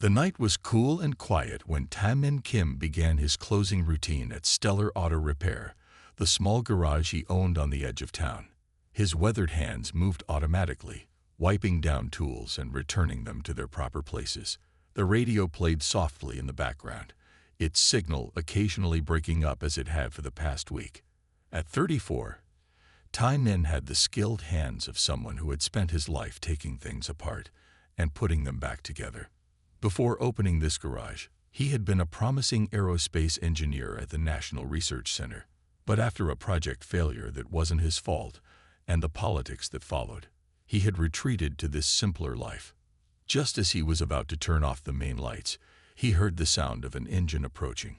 The night was cool and quiet when Taemin Kim began his closing routine at Stellar Auto Repair, the small garage he owned on the edge of town. His weathered hands moved automatically, wiping down tools and returning them to their proper places. The radio played softly in the background, its signal occasionally breaking up as it had for the past week. At 34, Taemin had the skilled hands of someone who had spent his life taking things apart and putting them back together. Before opening this garage, he had been a promising aerospace engineer at the National Research Center. But after a project failure that wasn't his fault and the politics that followed, he had retreated to this simpler life. Just as he was about to turn off the main lights, he heard the sound of an engine approaching.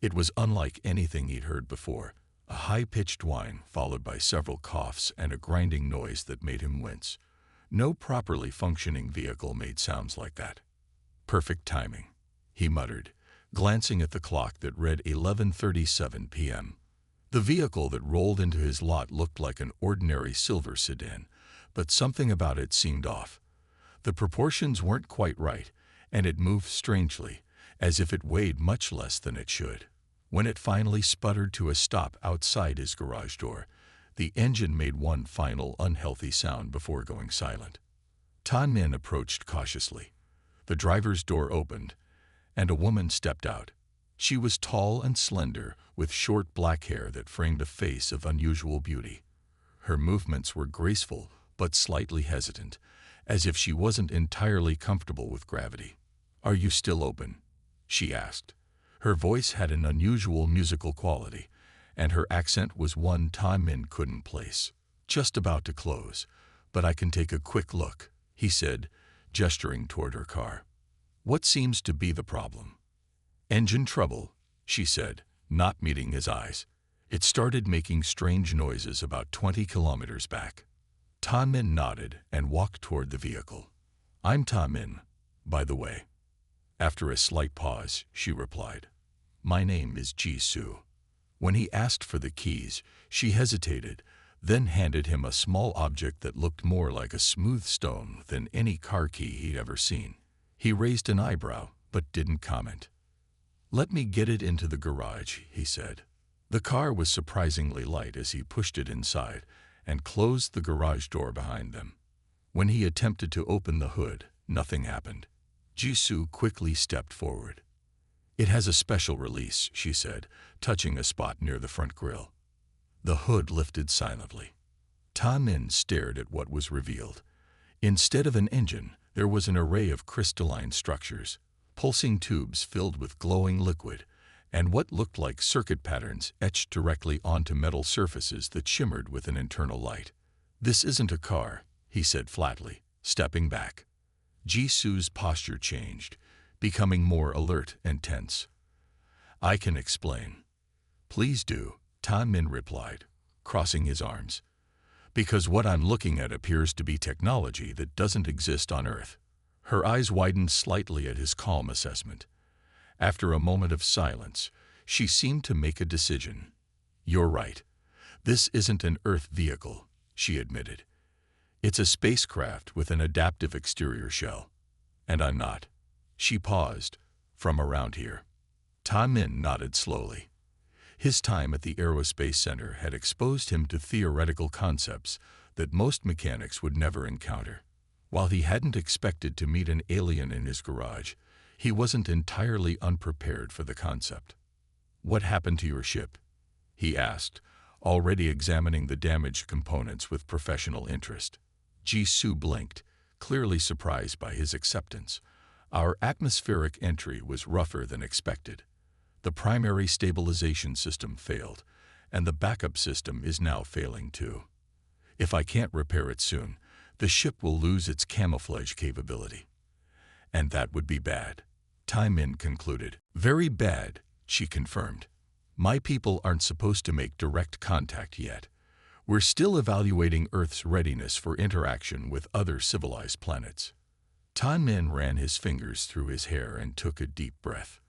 It was unlike anything he'd heard before, a high-pitched whine followed by several coughs and a grinding noise that made him wince. No properly functioning vehicle made sounds like that. Perfect timing, he muttered, glancing at the clock that read 11:37 p.m. The vehicle that rolled into his lot looked like an ordinary silver sedan, but something about it seemed off. The proportions weren't quite right, and it moved strangely, as if it weighed much less than it should. When it finally sputtered to a stop outside his garage door, the engine made one final unhealthy sound before going silent. Taemin approached cautiously. The driver's door opened, and a woman stepped out. She was tall and slender, with short black hair that framed a face of unusual beauty. Her movements were graceful but slightly hesitant, as if she wasn't entirely comfortable with gravity. "Are you still open?" she asked. Her voice had an unusual musical quality, and her accent was one Taemin couldn't place. "Just about to close, but I can take a quick look," he said, gesturing toward her car. "What seems to be the problem?" "Engine trouble," she said, not meeting his eyes. "It started making strange noises about 20 kilometers back." Taemin nodded and walked toward the vehicle. "I'm Taemin, by the way." After a slight pause, she replied, "My name is Jisoo." When he asked for the keys, she hesitated, then handed him a small object that looked more like a smooth stone than any car key he'd ever seen. He raised an eyebrow, but didn't comment. "Let me get it into the garage," he said. The car was surprisingly light as he pushed it inside and closed the garage door behind them. When he attempted to open the hood, nothing happened. Jisoo quickly stepped forward. "It has a special release," she said, touching a spot near the front grille. The hood lifted silently. Taemin stared at what was revealed. Instead of an engine, there was an array of crystalline structures, pulsing tubes filled with glowing liquid, and what looked like circuit patterns etched directly onto metal surfaces that shimmered with an internal light. "This isn't a car," he said flatly, stepping back. Jisoo's posture changed, becoming more alert and tense. "I can explain." "Please do," Taemin replied, crossing his arms. "Because what I'm looking at appears to be technology that doesn't exist on Earth." Her eyes widened slightly at his calm assessment. After a moment of silence, she seemed to make a decision. "You're right. This isn't an Earth vehicle," she admitted. "It's a spacecraft with an adaptive exterior shell. And I'm not." She paused. "From around here." Taemin nodded slowly. His time at the Aerospace Center had exposed him to theoretical concepts that most mechanics would never encounter. While he hadn't expected to meet an alien in his garage, he wasn't entirely unprepared for the concept. "What happened to your ship?" he asked, already examining the damaged components with professional interest. Jisoo blinked, clearly surprised by his acceptance. "Our atmospheric entry was rougher than expected. The primary stabilization system failed, and the backup system is now failing too. If I can't repair it soon, the ship will lose its camouflage capability. And that would be bad," Taemin concluded. "Very bad," she confirmed. "My people aren't supposed to make direct contact yet. We're still evaluating Earth's readiness for interaction with other civilized planets." Taemin ran his fingers through his hair and took a deep breath.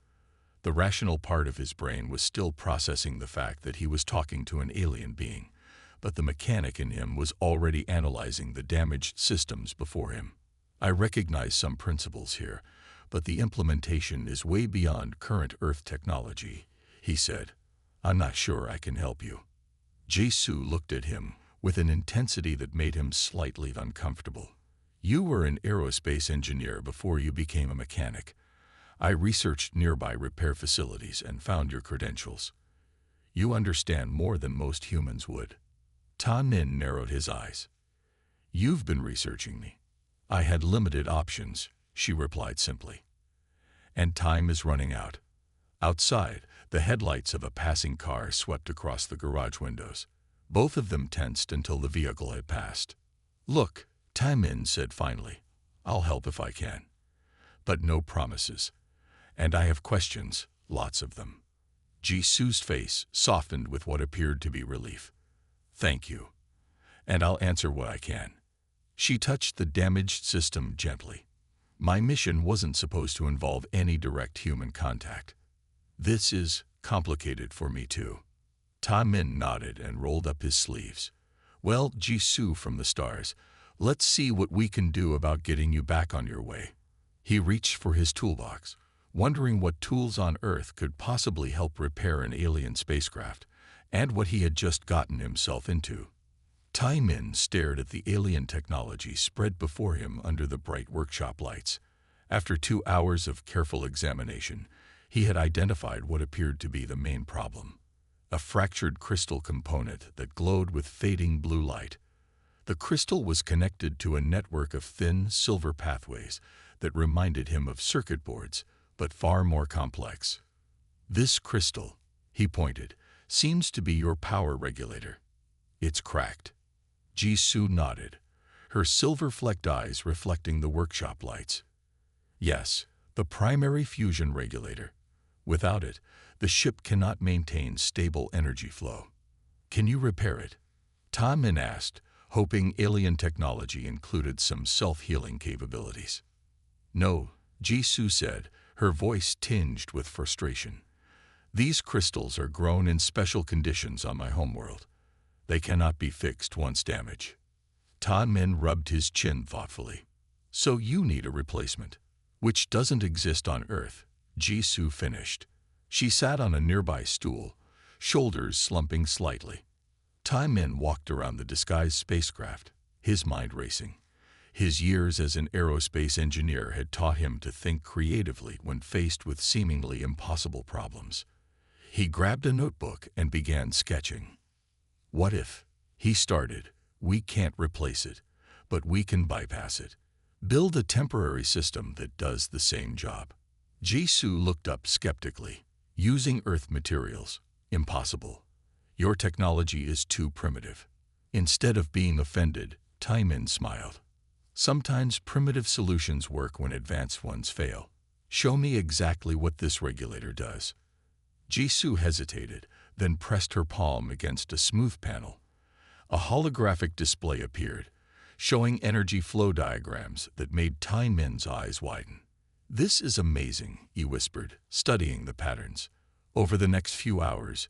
The rational part of his brain was still processing the fact that he was talking to an alien being, but the mechanic in him was already analyzing the damaged systems before him. "I recognize some principles here, but the implementation is way beyond current Earth technology, he said. I'm not sure I can help you. Jisoo looked at him with an intensity that made him slightly uncomfortable. You were an aerospace engineer before you became a mechanic. I researched nearby repair facilities and found your credentials. You understand more than most humans would. Ta Min narrowed his eyes. You've been researching me. I had limited options, she replied simply. And time is running out. Outside, the headlights of a passing car swept across the garage windows. Both of them tensed until the vehicle had passed. Look, Ta Min said finally. I'll help if I can. But no promises. And I have questions, lots of them. Jisoo's face softened with what appeared to be relief. Thank you. And I'll answer what I can. She touched the damaged system gently. My mission wasn't supposed to involve any direct human contact. This is complicated for me too. Ta Min nodded and rolled up his sleeves. Well, Jisoo from the stars, let's see what we can do about getting you back on your way. He reached for his toolbox, wondering what tools on Earth could possibly help repair an alien spacecraft, and what he had just gotten himself into. Ta Min stared at the alien technology spread before him under the bright workshop lights. After 2 hours of careful examination, he had identified what appeared to be the main problem. A fractured crystal component that glowed with fading blue light. The crystal was connected to a network of thin, silver pathways that reminded him of circuit boards, but far more complex. This crystal, he pointed, seems to be your power regulator. It's cracked. Jisoo nodded, her silver-flecked eyes reflecting the workshop lights. Yes, the primary fusion regulator. Without it, the ship cannot maintain stable energy flow. Can you repair it? Ta Min asked, hoping alien technology included some self-healing capabilities. No, Jisoo said, her voice tinged with frustration. These crystals are grown in special conditions on my homeworld. They cannot be fixed once damaged. Ta Min rubbed his chin thoughtfully. So you need a replacement, which doesn't exist on Earth, Jisoo finished. She sat on a nearby stool, shoulders slumping slightly. Ta Min walked around the disguised spacecraft, his mind racing. His years as an aerospace engineer had taught him to think creatively when faced with seemingly impossible problems. He grabbed a notebook and began sketching. What if, he started, we can't replace it, but we can bypass it. Build a temporary system that does the same job. Jisoo looked up skeptically. Using Earth materials. Impossible. Your technology is too primitive. Instead of being offended, Ta Min smiled. Sometimes primitive solutions work when advanced ones fail. Show me exactly what this regulator does. Jisoo hesitated, then pressed her palm against a smooth panel. A holographic display appeared, showing energy flow diagrams that made Ta Min's eyes widen. This is amazing, he whispered, studying the patterns. Over the next few hours,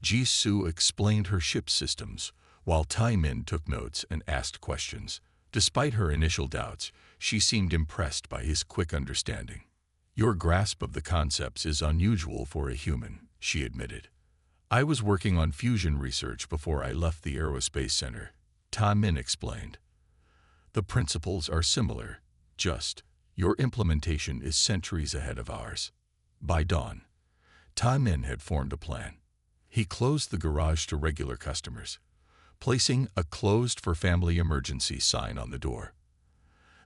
Jisoo explained her ship's systems, while Ta Min took notes and asked questions. Despite her initial doubts, she seemed impressed by his quick understanding. Your grasp of the concepts is unusual for a human, she admitted. I was working on fusion research before I left the Aerospace Center, Ta Min explained. The principles are similar, just your implementation is centuries ahead of ours. By dawn, Ta Min had formed a plan. He closed the garage to regular customers, placing a "Closed for Family Emergency" sign on the door.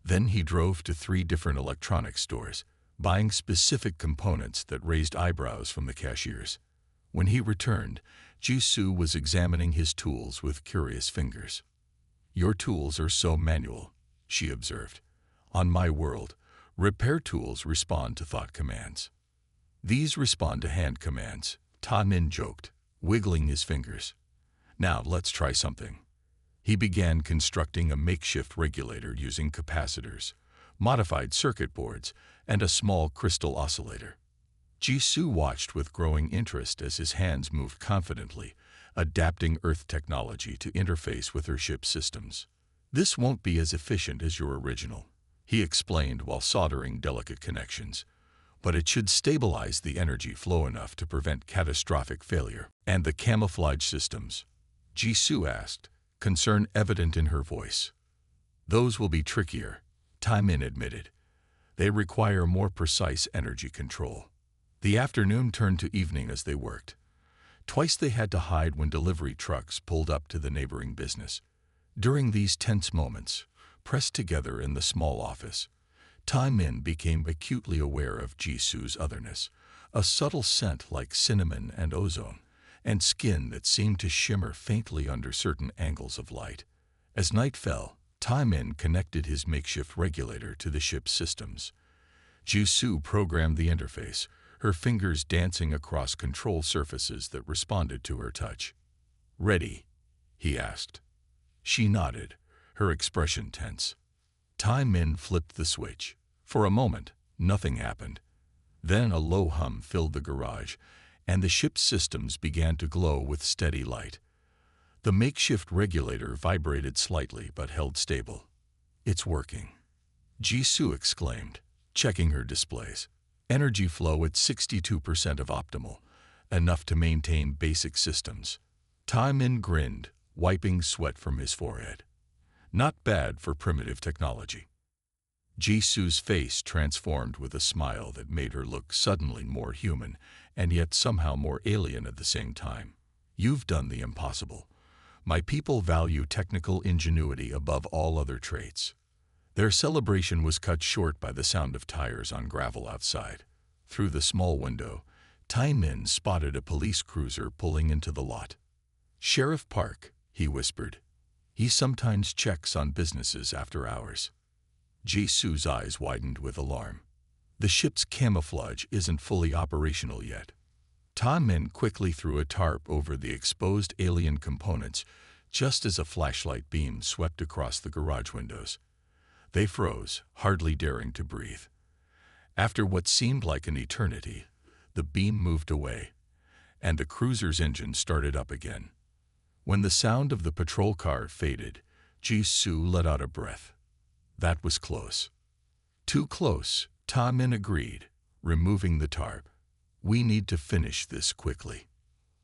Then he drove to 3 different electronics stores, buying specific components that raised eyebrows from the cashiers. When he returned, Jisoo was examining his tools with curious fingers. Your tools are so manual, she observed. On my world, repair tools respond to thought commands. These respond to hand commands, Ta Min joked, wiggling his fingers. Now let's try something. He began constructing a makeshift regulator using capacitors, modified circuit boards, and a small crystal oscillator. Jisoo watched with growing interest as his hands moved confidently, adapting Earth technology to interface with her ship's systems. This won't be as efficient as your original, he explained while soldering delicate connections. But it should stabilize the energy flow enough to prevent catastrophic failure. And the camouflage systems? Jisoo asked, concern evident in her voice. Those will be trickier, Taimin admitted. They require more precise energy control. The afternoon turned to evening as they worked. Twice they had to hide when delivery trucks pulled up to the neighboring business. During these tense moments, pressed together in the small office, Taimin became acutely aware of Jisoo's otherness, a subtle scent like cinnamon and ozone, and skin that seemed to shimmer faintly under certain angles of light. As night fell, Taimin connected his makeshift regulator to the ship's systems. Jisoo programmed the interface, her fingers dancing across control surfaces that responded to her touch. "Ready?" he asked. She nodded, her expression tense. Taimin flipped the switch. For a moment, nothing happened. Then a low hum filled the garage, and the ship's systems began to glow with steady light. The makeshift regulator vibrated slightly but held stable. "It's working," Jisoo exclaimed, checking her displays. Energy flow at 62% of optimal, enough to maintain basic systems. Taimin grinned, wiping sweat from his forehead. Not bad for primitive technology. Jisoo's face transformed with a smile that made her look suddenly more human and yet somehow more alien at the same time. "You've done the impossible. My people value technical ingenuity above all other traits." Their celebration was cut short by the sound of tires on gravel outside. Through the small window, Taimin spotted a police cruiser pulling into the lot. "Sheriff Park," he whispered. "He sometimes checks on businesses after hours." Jisoo's eyes widened with alarm. "The ship's camouflage isn't fully operational yet." Taimin quickly threw a tarp over the exposed alien components just as a flashlight beam swept across the garage windows. They froze, hardly daring to breathe. After what seemed like an eternity, the beam moved away, and the cruiser's engine started up again. When the sound of the patrol car faded, Jisoo let out a breath. That was close. Too close, Taimin agreed, removing the tarp. "We need to finish this quickly."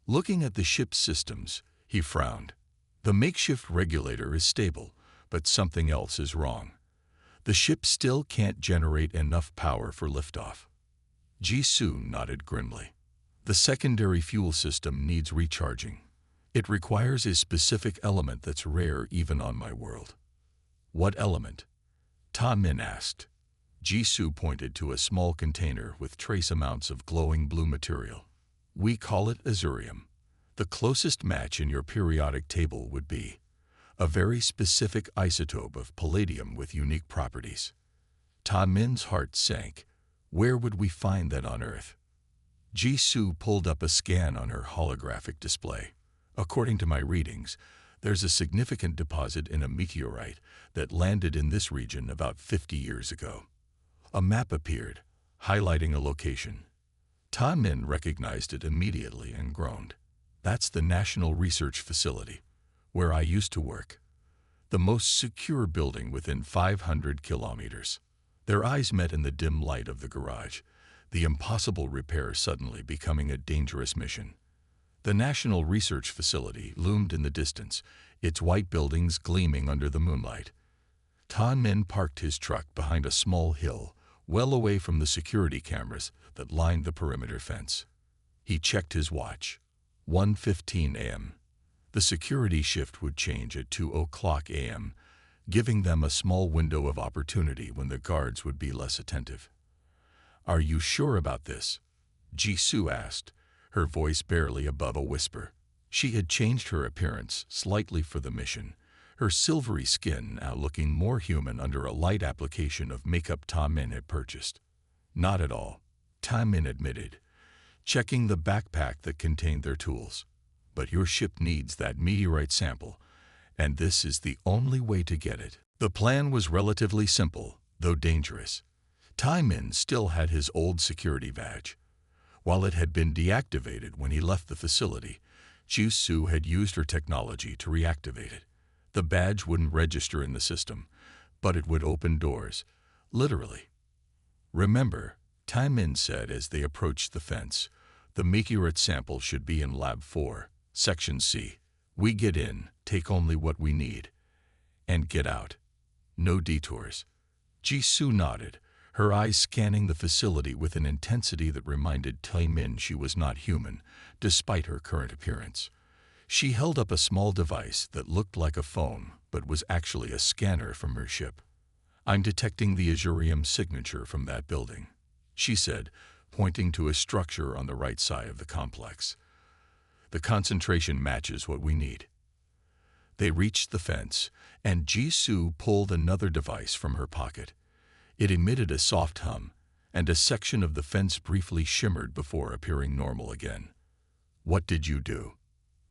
Looking at the ship's systems, he frowned. The makeshift regulator is stable, but something else is wrong. The ship still can't generate enough power for liftoff. Jisoo nodded grimly. "The secondary fuel system needs recharging. It requires a specific element that's rare even on my world." "What element?" Taimin asked. Jisoo pointed to a small container with trace amounts of glowing blue material. "We call it azurium. The closest match in your periodic table would be a very specific isotope of palladium with unique properties." Taimin's heart sank. Where would we find that on Earth? Jisoo pulled up a scan on her holographic display. "According to my readings, there's a significant deposit in a meteorite that landed in this region about 50 years ago." A map appeared, highlighting a location. Taimin recognized it immediately and groaned. "That's the National Research Facility, where I used to work. The most secure building within 500 kilometers." Their eyes met in the dim light of the garage, the impossible repair suddenly becoming a dangerous mission. The National Research Facility loomed in the distance, its white buildings gleaming under the moonlight. Taimin parked his truck behind a small hill, well away from the security cameras that lined the perimeter fence. He checked his watch. 1:15 a.m. The security shift would change at 2:00 a.m., giving them a small window of opportunity when the guards would be less attentive. "Are you sure about this?" Jisoo asked, her voice barely above a whisper. She had changed her appearance slightly for the mission, her silvery skin now looking more human under a light application of makeup Taimin had purchased. "Not at all," Taimin admitted, checking the backpack that contained their tools. "But your ship needs that meteorite sample, and this is the only way to get it." The plan was relatively simple, though dangerous. Taimin still had his old security badge. While it had been deactivated when he left the facility, Jisoo had used her technology to reactivate it. The badge wouldn't register in the system, but it would open doors, Literally. Remember, Tai Min said as they approached the fence, the meteorite sample should be in Lab 4, Section C. We get in, take only what we need, and get out. No detours. Jisoo nodded, her eyes scanning the facility with an intensity that reminded Tai Min she was not human, despite her current appearance. She held up a small device that looked like a phone, but was actually a scanner from her ship. I'm detecting the Azurium signature from that building, she said, pointing to a structure on the right side of the complex. The concentration matches what we need. They reached the fence, and Jisoo pulled another device from her pocket. It emitted a soft hum, and a section of the fence briefly shimmered before appearing normal again. What did you do?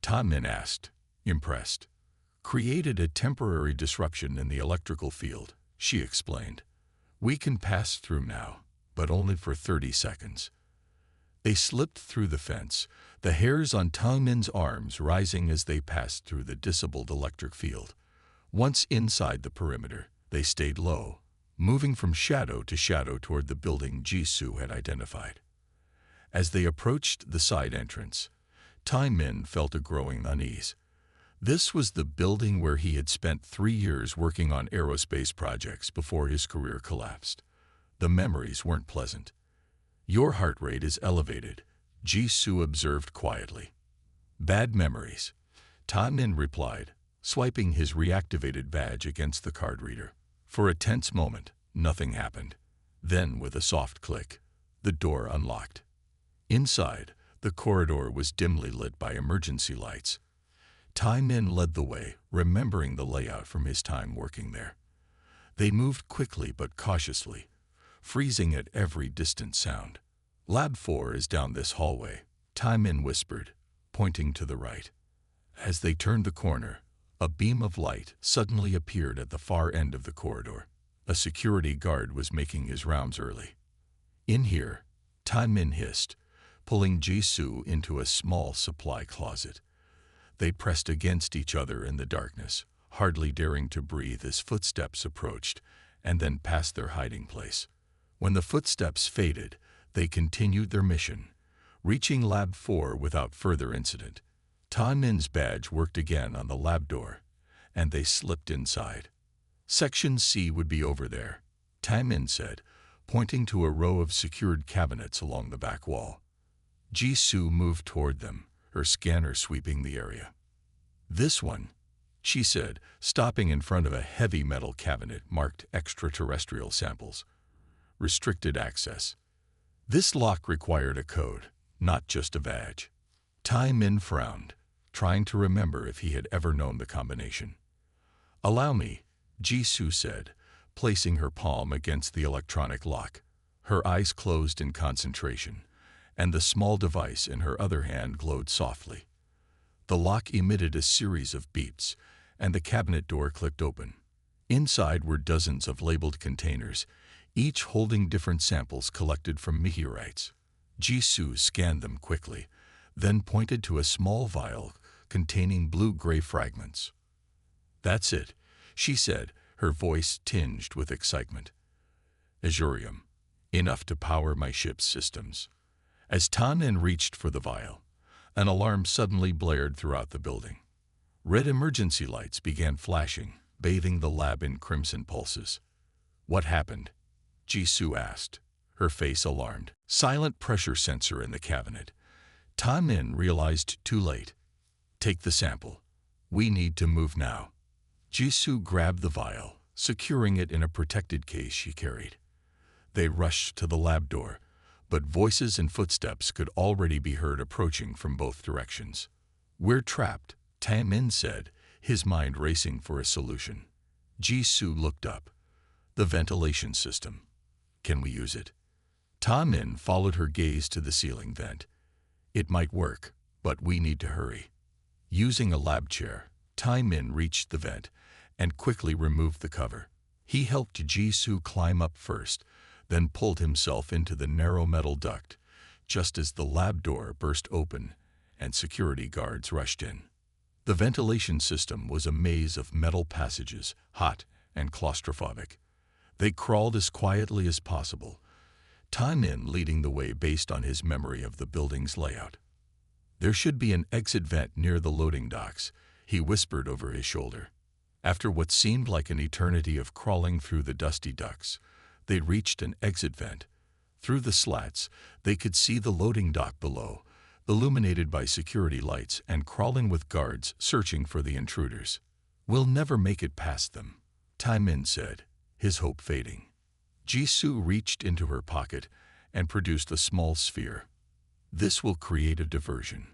Tai Min asked, impressed. Created a temporary disruption in the electrical field, she explained. We can pass through now, but only for 30 seconds. They slipped through the fence, the hairs on Tai Min's arms rising as they passed through the disabled electric field. Once inside the perimeter, they stayed low, moving from shadow to shadow toward the building Jisoo had identified. As they approached the side entrance, Tai Min felt a growing unease. This was the building where he had spent 3 years working on aerospace projects before his career collapsed. The memories weren't pleasant. Your heart rate is elevated, Jisoo observed quietly. Bad memories, Tai Min replied, swiping his reactivated badge against the card reader. For a tense moment, nothing happened. Then, with a soft click, the door unlocked. Inside, the corridor was dimly lit by emergency lights. Tai Min led the way, remembering the layout from his time working there. They moved quickly but cautiously, freezing at every distant sound. Lab 4 is down this hallway, Tai Min whispered, pointing to the right. As they turned the corner, a beam of light suddenly appeared at the far end of the corridor. A security guard was making his rounds early. In here, Tai Min hissed, pulling Jisoo into a small supply closet. They pressed against each other in the darkness, hardly daring to breathe as footsteps approached and then passed their hiding place. When the footsteps faded, they continued their mission, reaching Lab 4 without further incident. Tai Min's badge worked again on the lab door, and they slipped inside. Section C would be over there, Tai Min said, pointing to a row of secured cabinets along the back wall. Jisoo moved toward them, her scanner sweeping the area. This one, she said, stopping in front of a heavy metal cabinet marked extraterrestrial samples. Restricted access. This lock required a code, not just a badge. Tai Min frowned, trying to remember if he had ever known the combination. Allow me, Jisoo said, placing her palm against the electronic lock. Her eyes closed in concentration, and the small device in her other hand glowed softly. The lock emitted a series of beeps, and the cabinet door clicked open. Inside were dozens of labeled containers, each holding different samples collected from meteorites. Jisoo scanned them quickly, then pointed to a small vial containing blue-gray fragments. That's it, she said, her voice tinged with excitement. Azurium, enough to power my ship's systems. As Tai Min reached for the vial, an alarm suddenly blared throughout the building. Red emergency lights began flashing, bathing the lab in crimson pulses. What happened? Jisoo asked, her face alarmed. Silent pressure sensor in the cabinet. Tai Min realized too late. Take the sample. We need to move now. Jisoo grabbed the vial, securing it in a protected case she carried. They rushed to the lab door, but voices and footsteps could already be heard approaching from both directions. We're trapped, Tai Min said, his mind racing for a solution. Jisoo looked up. The ventilation system. Can we use it? Tai Min followed her gaze to the ceiling vent. It might work, but we need to hurry. Using a lab chair, Tai Min reached the vent and quickly removed the cover. He helped Jisoo climb up first, then pulled himself into the narrow metal duct, just as the lab door burst open and security guards rushed in. The ventilation system was a maze of metal passages, hot and claustrophobic. They crawled as quietly as possible, Tai Min leading the way based on his memory of the building's layout. "There should be an exit vent near the loading docks," he whispered over his shoulder. After what seemed like an eternity of crawling through the dusty ducts, they reached an exit vent. Through the slats, they could see the loading dock below, illuminated by security lights and crawling with guards searching for the intruders. "We'll never make it past them," Tai Min said, his hope fading. Jisoo reached into her pocket and produced a small sphere. "This will create a diversion.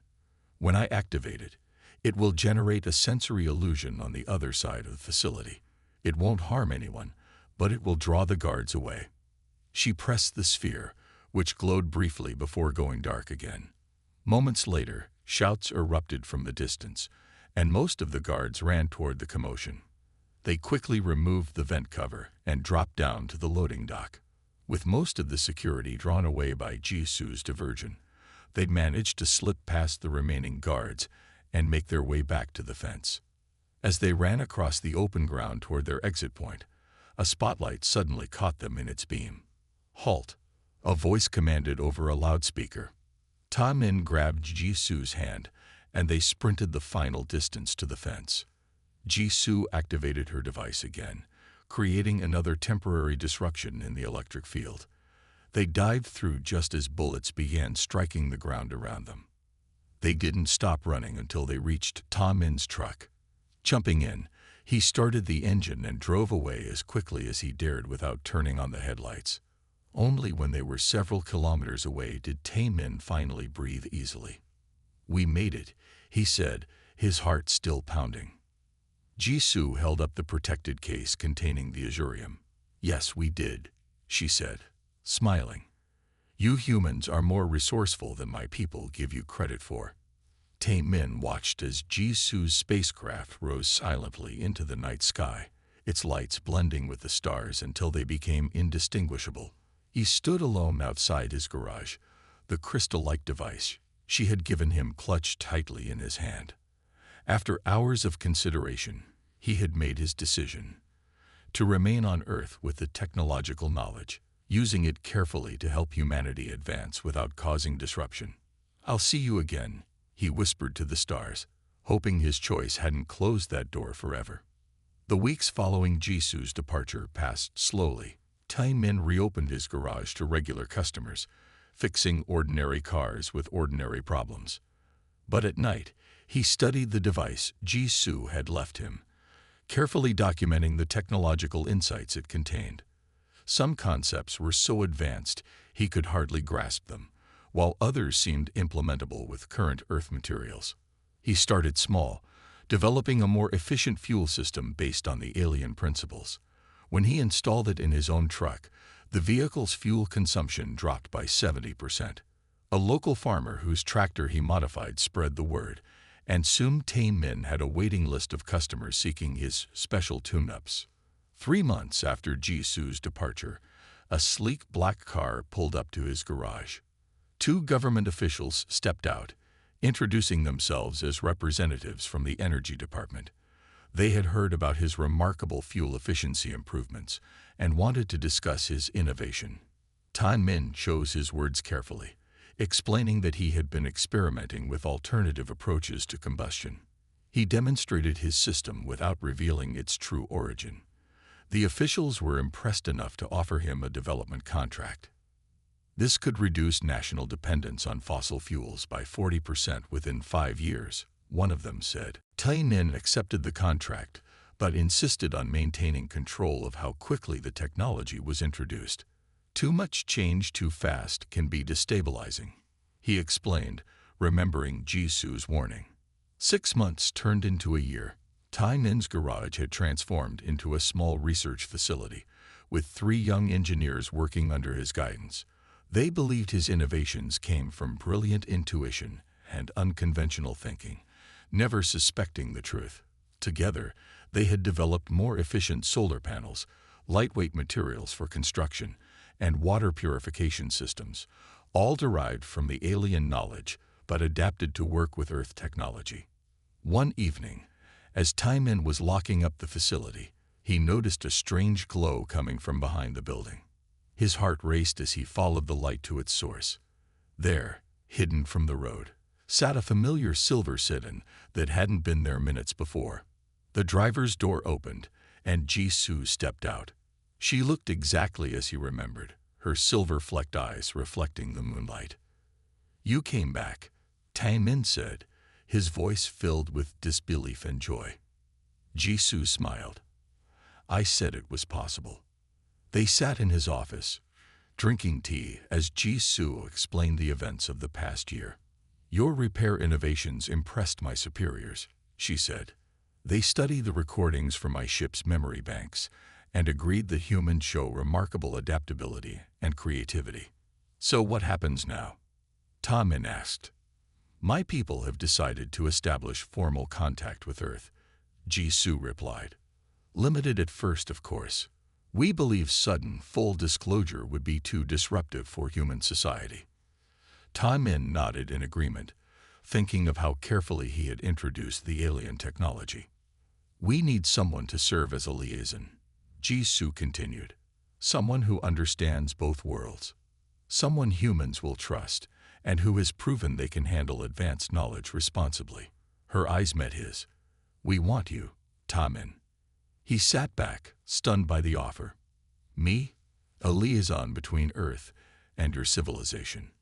When I activate it, it will generate a sensory illusion on the other side of the facility. It won't harm anyone, but it will draw the guards away." She pressed the sphere, which glowed briefly before going dark again. Moments later, shouts erupted from the distance, and most of the guards ran toward the commotion. They quickly removed the vent cover and dropped down to the loading dock. With most of the security drawn away by Jisoo's diversion, they'd managed to slip past the remaining guards and make their way back to the fence. As they ran across the open ground toward their exit point, a spotlight suddenly caught them in its beam. "Halt!" a voice commanded over a loudspeaker. Tai Min grabbed Jisoo's hand, and they sprinted the final distance to the fence. Jisoo activated her device again, creating another temporary disruption in the electric field. They dived through just as bullets began striking the ground around them. They didn't stop running until they reached Tai Min's truck. Jumping in, he started the engine and drove away as quickly as he dared without turning on the headlights. Only when they were several kilometers away did Tai Min finally breathe easily. "We made it," he said, his heart still pounding. Jisoo held up the protected case containing the Azurium. "Yes, we did," she said, smiling. "You humans are more resourceful than my people give you credit for." Tai Min watched as Jisoo's spacecraft rose silently into the night sky, its lights blending with the stars until they became indistinguishable. He stood alone outside his garage, the crystal-like device she had given him clutched tightly in his hand. After hours of consideration, he had made his decision: to remain on Earth with the technological knowledge, using it carefully to help humanity advance without causing disruption. "I'll see you again," he whispered to the stars, hoping his choice hadn't closed that door forever. The weeks following Jisoo's departure passed slowly. Tai Min reopened his garage to regular customers, fixing ordinary cars with ordinary problems. But at night, he studied the device Jisoo had left him, carefully documenting the technological insights it contained. Some concepts were so advanced he could hardly grasp them, while others seemed implementable with current Earth materials. He started small, developing a more efficient fuel system based on the alien principles. When he installed it in his own truck, the vehicle's fuel consumption dropped by 70%. A local farmer whose tractor he modified spread the word, and soon Tai Min had a waiting list of customers seeking his special tune-ups. 3 months after Jisoo's departure, a sleek black car pulled up to his garage. 2 government officials stepped out, introducing themselves as representatives from the Energy Department. They had heard about his remarkable fuel efficiency improvements and wanted to discuss his innovation. Tai Min chose his words carefully, explaining that he had been experimenting with alternative approaches to combustion. He demonstrated his system without revealing its true origin. The officials were impressed enough to offer him a development contract. This could reduce national dependence on fossil fuels by 40% within 5 years, one of them said. Tai Min accepted the contract, but insisted on maintaining control of how quickly the technology was introduced. "Too much change too fast can be destabilizing," he explained, remembering Jisoo's warning. 6 months turned into a year. Tai Min's garage had transformed into a small research facility, with 3 young engineers working under his guidance. They believed his innovations came from brilliant intuition and unconventional thinking, never suspecting the truth. Together, they had developed more efficient solar panels, lightweight materials for construction, and water purification systems, all derived from the alien knowledge but adapted to work with Earth technology. One evening, as Tai Min was locking up the facility, He noticed a strange glow coming from behind the building. His heart raced as he followed the light to its source. There, hidden from the road, sat a familiar silver sedan that hadn't been there minutes before. The driver's door opened, and Jisoo stepped out. She looked exactly as he remembered, her silver-flecked eyes reflecting the moonlight. "You came back," Taemin said, his voice filled with disbelief and joy. Jisoo smiled. "I said it was possible." They sat in his office, drinking tea as Jisoo explained the events of the past year. "Your repair innovations impressed my superiors," she said. "They studied the recordings from my ship's memory banks and agreed that humans show remarkable adaptability and creativity." "So what happens now?" Taemin asked. "My people have decided to establish formal contact with Earth," Jisoo replied. "Limited at first, of course. We believe sudden, full disclosure would be too disruptive for human society." Taemin nodded in agreement, thinking of how carefully he had introduced the alien technology. "We need someone to serve as a liaison," Jisoo continued. "Someone who understands both worlds. Someone humans will trust, and who has proven they can handle advanced knowledge responsibly." Her eyes met his. "We want you, Taemin." He sat back, stunned by the offer. "Me? A liaison between Earth and your civilization?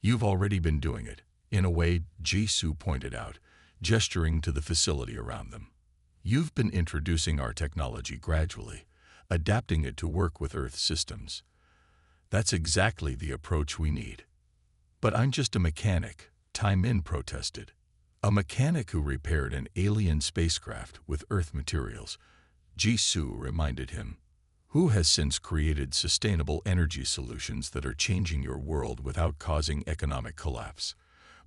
You've already been doing it, in a way," Jisoo pointed out, gesturing to the facility around them. "You've been introducing our technology gradually, adapting it to work with Earth systems. That's exactly the approach we need." "But I'm just a mechanic," Taemin protested. "A mechanic who repaired an alien spacecraft with Earth materials," Jisoo reminded him, "who has since created sustainable energy solutions that are changing your world without causing economic collapse.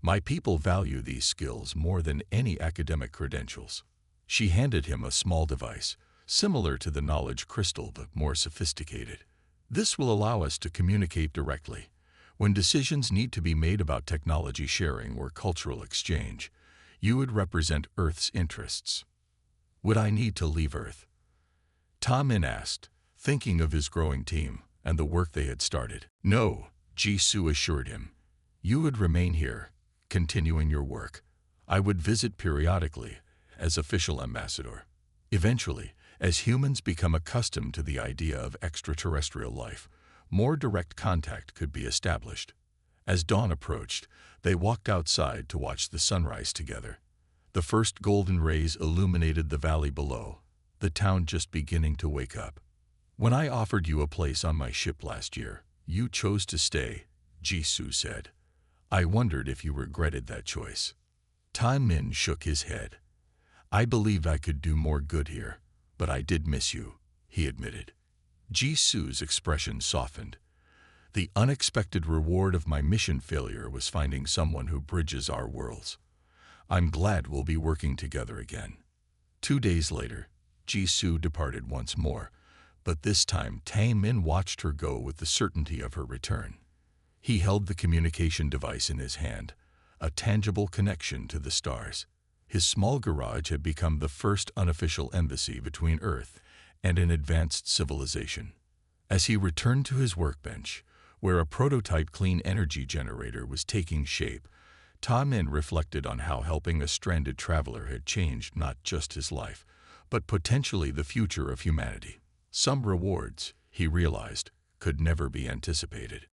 My people value these skills more than any academic credentials." She handed him a small device, similar to the knowledge crystal but more sophisticated. "This will allow us to communicate directly. When decisions need to be made about technology sharing or cultural exchange, you would represent Earth's interests." "Would I need to leave Earth?" Taemin asked, thinking of his growing team and the work they had started. "No," Jisoo assured him. "You would remain here, continuing your work. I would visit periodically, as official ambassador. Eventually, as humans become accustomed to the idea of extraterrestrial life, more direct contact could be established." As dawn approached, they walked outside to watch the sunrise together. The first golden rays illuminated the valley below, the town just beginning to wake up. "When I offered you a place on my ship last year, you chose to stay," Jisoo said. "I wondered if you regretted that choice." Taemin shook his head. "I believed I could do more good here, but I did miss you," he admitted. Jisoo's expression softened. "The unexpected reward of my mission failure was finding someone who bridges our worlds. I'm glad we'll be working together again." 2 days later, Jisoo departed once more, but this time Taemin watched her go with the certainty of her return. He held the communication device in his hand, a tangible connection to the stars. His small garage had become the first unofficial embassy between Earth and an advanced civilization. As he returned to his workbench, where a prototype clean energy generator was taking shape, Taemin reflected on how helping a stranded traveler had changed not just his life, but potentially the future of humanity. Some rewards, he realized, could never be anticipated.